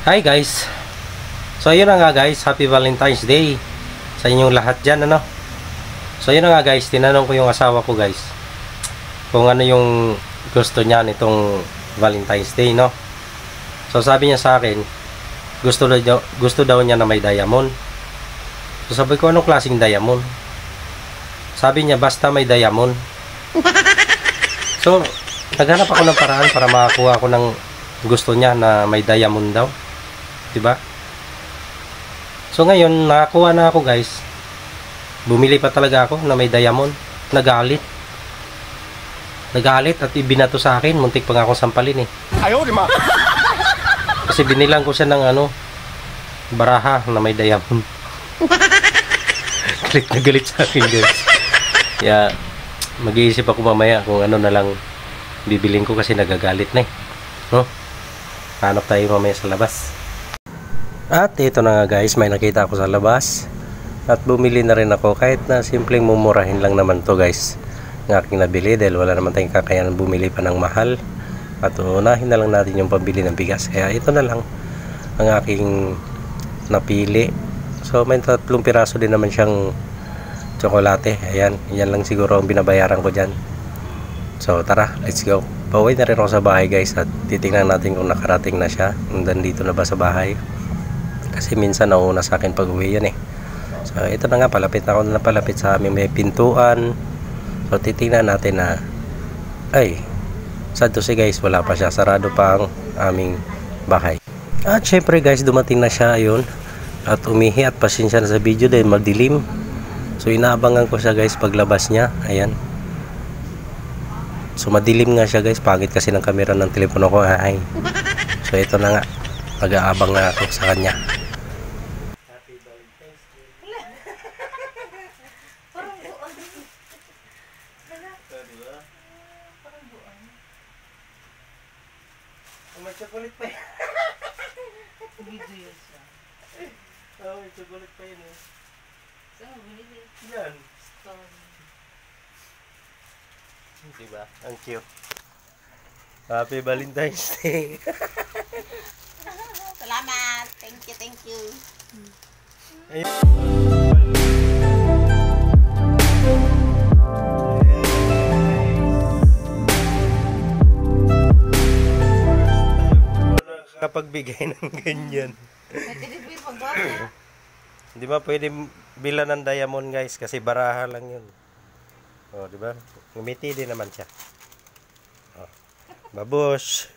Hi guys. So ayun na nga guys, Happy Valentine's Day sa inyong lahat dyan, ano. So ayun na nga guys, tinanong ko yung asawa ko guys kung ano yung gusto niya nitong Valentine's Day, no. So sabi niya sa akin, gusto daw niya na may diamond. So sabi ko, anong klaseng diamond? Sabi niya, basta may diamond. So naghanap ako ng paraan para makakuha ako ng gusto niya na may diamond daw, diba? So ngayon nakakuha na ako guys. Bumili pa talaga ako na may diamond. Nagalit at ibinato sa akin. Muntik pa nga akong sampalin eh. Ayaw, di ma. Kasi binilang ko siya ng baraha na may diamond. Galit na galit sa akin guys. Kaya mag-iisip ako mamaya kung ano na lang bibiling ko kasi nagagalit na eh, no? Hanap tayo mamaya sa labas. At ito na nga guys, may nakita ako sa labas at bumili na rin ako, kahit na simpleng mumurahin lang naman to guys ng aking nabili, dahil wala naman tayong kakayanan bumili pa ng mahal at unahin na lang natin yung pambili ng bigas. Kaya ito na lang ang aking napili. So may 3 piraso din naman siyang tsokolate. Ayan, yan lang siguro ang binabayaran ko dyan. So tara, let's go. Pauwi na rin ako sa bahay guys at titingnan natin kung nakarating na siya, nandito na ba sa bahay. Kasi minsan nauna sa akin pag uwi yan eh. So ito na nga, palapit na ako na palapit sa aming may pintuan. So titingnan natin na ay, sad to say guys, wala pa siya, sarado pa ang aming bahay. At syempre guys, dumating na siya ayun. At umihi at pasensya na sa video dahil magdilim. So inaabangan ko siya guys paglabas niya. Ayan. So madilim nga siya guys, pangit kasi ng camera ng telepono ko. Ay. So ito na nga, mag-aabang nga ako sa kanya. Happy Valentine's Day. Parang buwan. Diba? Parang buwan. May chocolate pa yan. Video yun siya. Oh, may chocolate pa yun eh. Saan mo binili? Yan. Stone. Diba? Ang cute. Happy Valentine's Day. Salamat. Thank you. Kapag bigay ng ganyan. Nag-deliver pag bata. Hindi ba pwede bilan ng diamond guys kasi baraha lang yun. Oh, di ba? Ngumiti din naman siya. Oh. Babush.